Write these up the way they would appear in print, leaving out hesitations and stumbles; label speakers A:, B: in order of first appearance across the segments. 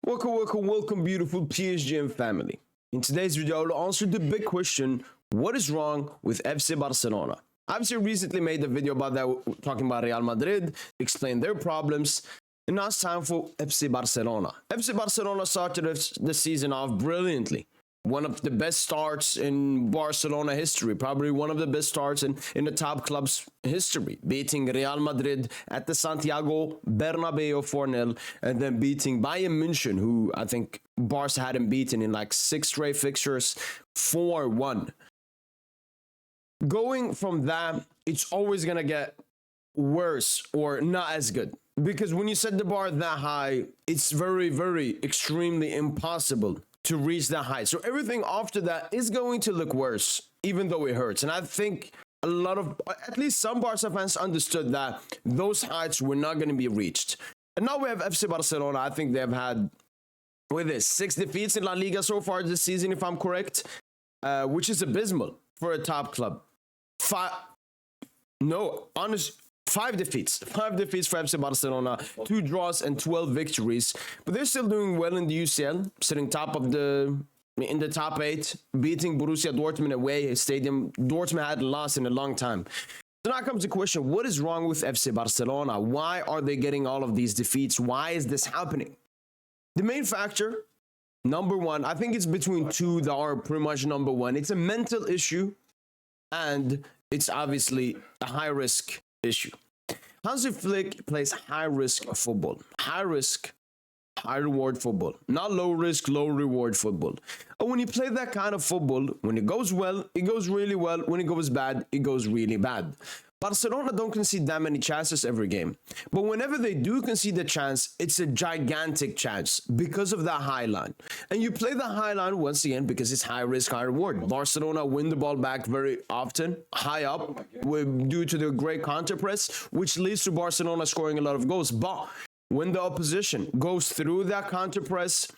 A: Welcome, beautiful PSGM family. In today's video, I'll answer the big question: what is wrong with FC Barcelona? I've recently made a video about that, talking about Real Madrid, explain their problems, and now it's time for FC Barcelona. FC Barcelona started the season off brilliantly. One of the best starts in Barcelona history, probably one of the best starts in the top club's history, beating Real Madrid at the Santiago Bernabeu 4-0, and then beating Bayern München, who I think Barca hadn't beaten in like 6 straight fixtures, 4-1. Going from that, it's always going to get worse or not as good. Because when you set the bar that high, it's very, very extremely impossible to reach that height. So everything after that is going to look worse, even though it hurts. And I think a lot of, at least some Barca fans understood that those heights were not going to be reached. And now we have FC Barcelona. I think they've had, with this, 6 defeats in La Liga so far this season, if I'm correct, which is abysmal for a top club. 5 defeats. 5 defeats for FC Barcelona, 2 draws and 12 victories. But they're still doing well in the UCL, sitting in the top 8, beating Borussia Dortmund away, a stadium Dortmund had lost in a long time. So now comes the question: what is wrong with FC Barcelona? Why are they getting all of these defeats? Why is this happening? The main factor, number one, I think it's between 2 that are pretty much number 1. It's a mental issue, and it's obviously a high-risk issue. Hansi Flick plays high-risk football. High-risk, high-reward football. Not low-risk, low-reward football. And when you play that kind of football, when it goes well, it goes really well. When it goes bad, it goes really bad. Barcelona don't concede that many chances every game. But whenever they do concede a chance, it's a gigantic chance because of that high line. And you play the high line once again because it's high risk, high reward. Barcelona win the ball back very often, high up, due to their great counter press, which leads to Barcelona scoring a lot of goals. But when the opposition goes through that counter press,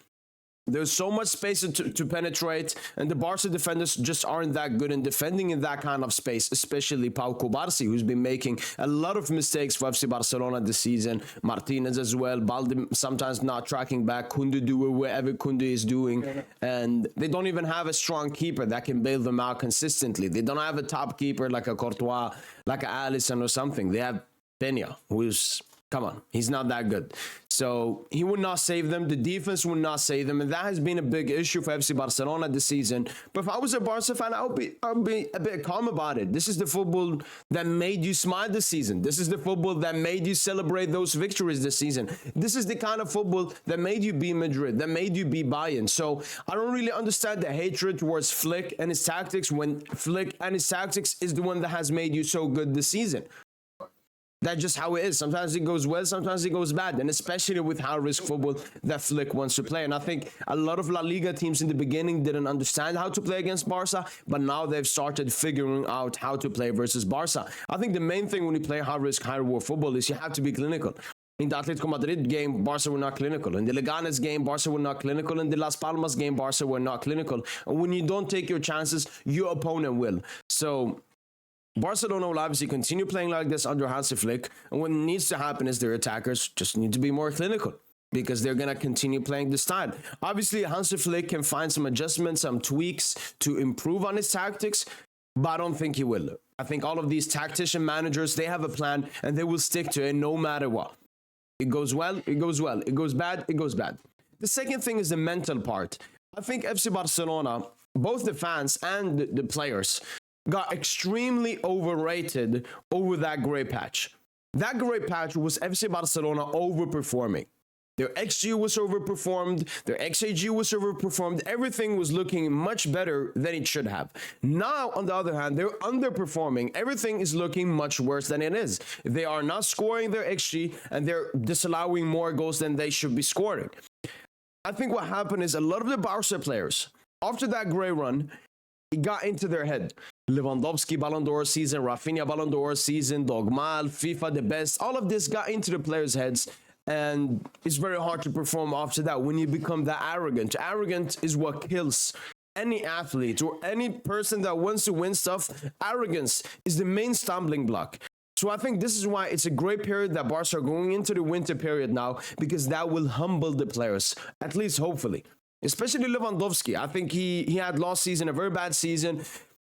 A: there's so much space to penetrate, and the Barca defenders just aren't that good in defending in that kind of space, especially Pau Cubarsí, who's been making a lot of mistakes for FC Barcelona this season. Martinez as well, Balde sometimes not tracking back, Koundé doing whatever Koundé is doing, and they don't even have a strong keeper that can bail them out consistently. They don't have a top keeper like a Courtois, like a Alisson or something. They have Peña, who's... come on, he's not that good. So he would not save them. The defense would not save them. And that has been a big issue for FC Barcelona this season. But if I was a Barca fan, I would be a bit calm about it. This is the football that made you smile this season. This is the football that made you celebrate those victories this season. This is the kind of football that made you beat Madrid, that made you beat Bayern. So I don't really understand the hatred towards Flick and his tactics when Flick and his tactics is the one that has made you so good this season. That's just how it is. Sometimes it goes well, sometimes it goes bad. And especially with high-risk football that Flick wants to play. And I think a lot of La Liga teams in the beginning didn't understand how to play against Barca, but now they've started figuring out how to play versus Barca. I think the main thing when you play high-risk, high-reward football is you have to be clinical. In the Atletico Madrid game, Barca were not clinical. In the Leganes game, Barca were not clinical. In the Las Palmas game, Barca were not clinical. And when you don't take your chances, your opponent will. So Barcelona will obviously continue playing like this under Hansi Flick, and what needs to happen is their attackers just need to be more clinical because they're going to continue playing this style. Obviously, Hansi Flick can find some adjustments, some tweaks to improve on his tactics, but I don't think he will. I think all of these tactician managers, they have a plan, and they will stick to it no matter what. It goes well, it goes well. It goes bad, it goes bad. The second thing is the mental part. I think FC Barcelona, both the fans and the players, got extremely overrated over that grey patch. That grey patch was FC Barcelona overperforming. Their XG was overperformed, their XAG was overperformed, everything was looking much better than it should have. Now, on the other hand, they're underperforming. Everything is looking much worse than it is. They are not scoring their XG, and they're disallowing more goals than they should be scoring. I think what happened is a lot of the Barca players, after that grey run, it got into their head. Lewandowski Ballon d'Or season, Rafinha Ballon d'Or season, Dogmal, FIFA the best. All of this got into the players' heads, and it's very hard to perform after that when you become that arrogant. Arrogant is what kills any athlete or any person that wants to win stuff. Arrogance is the main stumbling block. So I think this is why it's a great period that Barca are going into the winter period now, because that will humble the players, at least hopefully. Especially Lewandowski. I think he had last season a very bad season.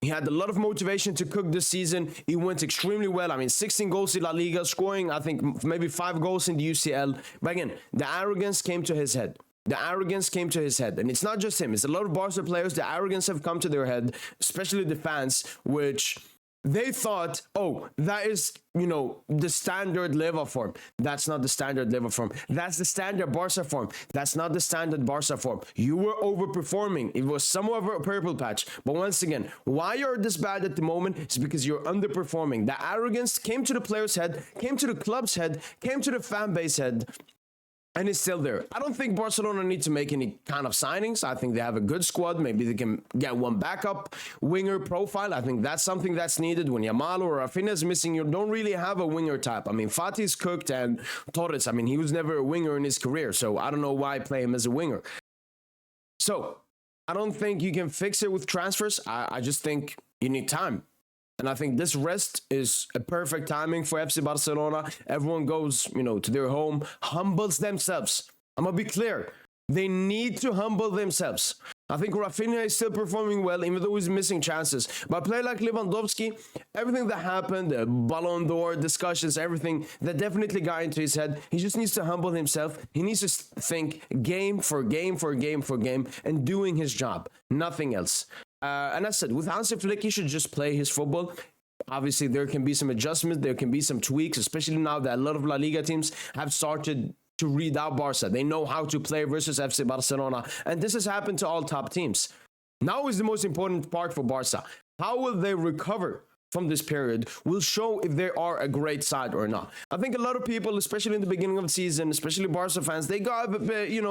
A: He had a lot of motivation to cook this season. He went extremely well. I mean, 16 goals in La Liga, scoring, I think, maybe 5 goals in the UCL. But again, the arrogance came to his head. The arrogance came to his head. And it's not just him. It's a lot of Barca players. The arrogance have come to their head, especially the fans, which they thought, oh, that is, the standard Leva form. That's not the standard Leva form. That's the standard Barca form. That's not the standard Barca form. You were overperforming. It was somewhat of a purple patch. But once again, why you're this bad at the moment is because you're underperforming. The arrogance came to the player's head, came to the club's head, came to the fan base head. And it's still there. I don't think Barcelona need to make any kind of signings. I think they have a good squad. Maybe they can get one backup winger profile. I think that's something that's needed. When Yamal or Rafinha is missing, you don't really have a winger type. I mean, Fatih's cooked, and Torres, I mean, he was never a winger in his career. So I don't know why play him as a winger. So I don't think you can fix it with transfers. I just think you need time. And I think this rest is a perfect timing for FC Barcelona. Everyone goes, to their home, humbles themselves. I'm going to be clear. They need to humble themselves. I think Rafinha is still performing well, even though he's missing chances. But a player like Lewandowski, everything that happened, the Ballon d'Or discussions, everything, that definitely got into his head. He just needs to humble himself. He needs to think game for game for game for game and doing his job. Nothing else. And I said, with Hansi Flick, he should just play his football. Obviously, there can be some adjustments. There can be some tweaks, especially now that a lot of La Liga teams have started to read out Barca. They know how to play versus FC Barcelona. And this has happened to all top teams. Now is the most important part for Barca. How will they recover from this period will show if they are a great side or not. I think a lot of people, especially in the beginning of the season, especially Barca fans, they got a bit,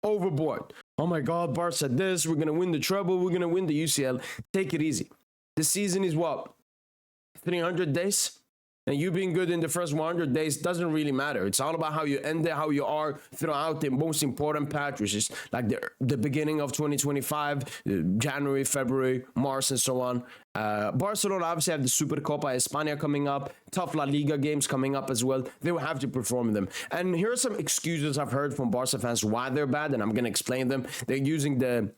A: overboard. Oh my God, Barca this, we're going to win the treble, we're going to win the UCL. Take it easy. The season is what? 300 days? And you being good in the first 100 days doesn't really matter. It's all about how you end it, how you are throughout the most important patch, which is like the beginning of 2025, January, February, March, and so on. Barcelona obviously have the Supercopa España coming up, tough La Liga games coming up as well. They will have to perform them. And here are some excuses I've heard from Barca fans why they're bad, and I'm going to explain them. They're using the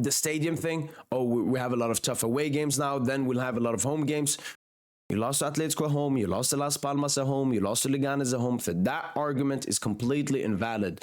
A: stadium thing. Oh, we have a lot of tough away games now, then we'll have a lot of home games. You lost to Atletico at home, you lost to Las Palmas at home, you lost to Leganes at home. So that argument is completely invalid.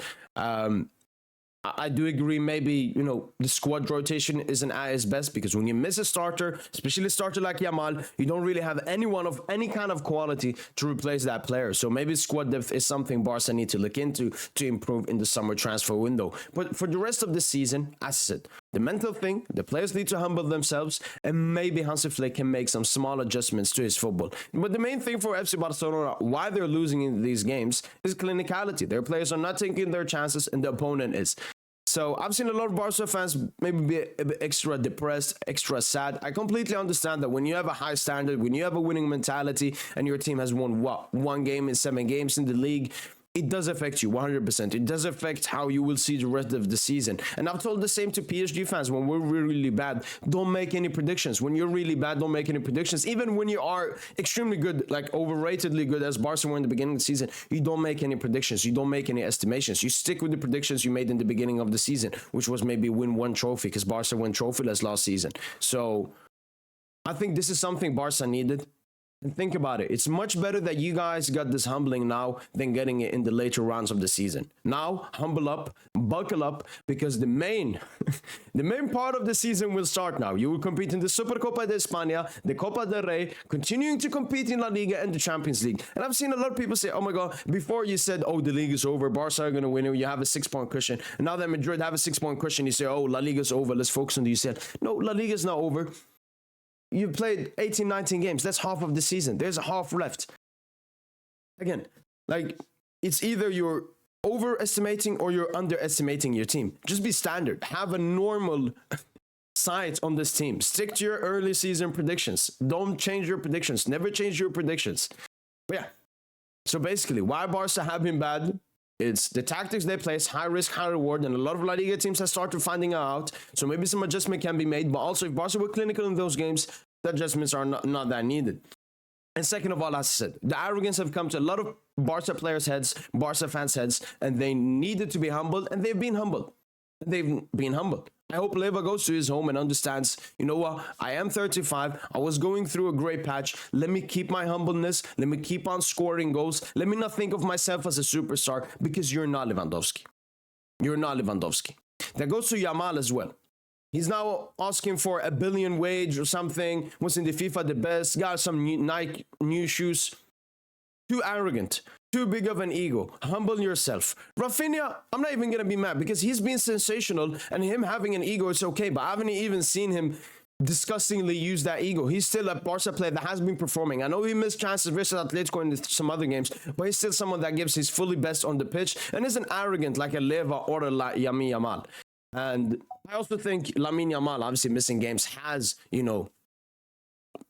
A: I do agree, maybe, the squad rotation isn't at its best, because when you miss a starter, especially a starter like Yamal, you don't really have anyone of any kind of quality to replace that player. So maybe squad depth is something Barca need to look into to improve in the summer transfer window. But for the rest of the season, as I said, the mental thing, the players need to humble themselves, and maybe Hansi Flick can make some small adjustments to his football. But the main thing for FC Barcelona, why they're losing in these games, is clinicality. Their players are not taking their chances, and the opponent is. So I've seen a lot of Barca fans maybe be a bit extra depressed, extra sad. I completely understand that when you have a high standard, when you have a winning mentality, and your team has won, one game in 7 games in the league, it does affect you 100%. It does affect how you will see the rest of the season. And I've told the same to PSG fans. When we're really bad, don't make any predictions. When you're really bad, don't make any predictions. Even when you are extremely good, like overratedly good as Barca were in the beginning of the season, you don't make any predictions. You don't make any estimations. You stick with the predictions you made in the beginning of the season, which was maybe win 1 trophy, because Barca won trophyless last season. So I think this is something Barca needed. And think about it. It's much better that you guys got this humbling now than getting it in the later rounds of the season. Now, humble up, buckle up, because the main part of the season will start now. You will compete in the Supercopa de España, the Copa del Rey, continuing to compete in La Liga and the Champions League. And I've seen a lot of people say, oh my God, before you said, oh, the league is over, Barca are going to win it, you have a 6-point cushion. And now that Madrid have a 6-point cushion, you say, oh, La Liga is over, let's focus on the UCL. No, La Liga is not over. You've played 18, 19 games. That's half of the season. There's a half left. Again, it's either you're overestimating or you're underestimating your team. Just be standard. Have a normal sight on this team. Stick to your early season predictions. Don't change your predictions. Never change your predictions. But yeah. So basically, why Barca have been bad? It's the tactics they play, high risk, high reward, and a lot of La Liga teams have started finding out. So maybe some adjustment can be made, but also if Barca were clinical in those games, the adjustments are not that needed. And second of all, as I said, the arrogance have come to a lot of Barca players' heads, Barca fans' heads, and they needed to be humbled, and they've been humbled. They've been humbled. I hope Leva goes to his home and understands, you know what, I am 35, I was going through a great patch, let me keep my humbleness, let me keep on scoring goals, let me not think of myself as a superstar, because you're not Lewandowski. You're not Lewandowski. That goes to Yamal as well. He's now asking for $1 billion wage or something, was in the FIFA the best, got some Nike new shoes. Too arrogant, too big of an ego. Humble yourself. Rafinha, I'm not even going to be mad because he's been sensational, and him having an ego is okay, but I haven't even seen him disgustingly use that ego. He's still a Barca player that has been performing. I know he missed chances versus Atletico in some other games, but he's still someone that gives his fully best on the pitch and isn't arrogant like a Leva or a Lamine Yamal. And I also think Lamine Yamal, obviously missing games, has,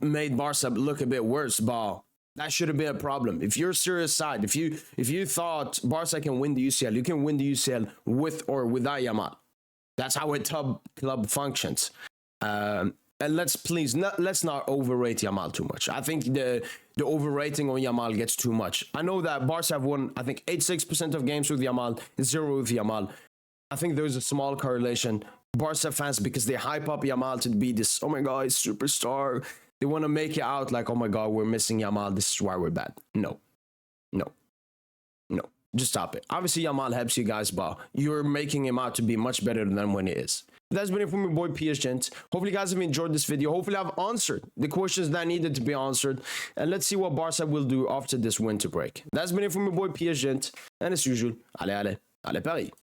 A: made Barca look a bit worse, but that should have been a problem. If you're a serious side, if you thought Barca can win the UCL, you can win the UCL with or without Yamal. That's how a club functions. And let's not overrate Yamal too much. I think the overrating on Yamal gets too much. I know that Barca have won, I think, 86% of games with Yamal, 0 with Yamal. I think there's a small correlation. Barca fans, because they hype up Yamal to be this, oh my God, he's superstar. They want to make it out like, oh my God, we're missing Yamal. This is why we're bad. No. Just stop it. Obviously, Yamal helps you guys, but you're making him out to be much better than when he is. That's been it from your boy PS Gent. Hopefully, you guys have enjoyed this video. Hopefully, I've answered the questions that needed to be answered. And let's see what Barca will do after this winter break. That's been it from your boy PS Gent. And as usual, allez Paris.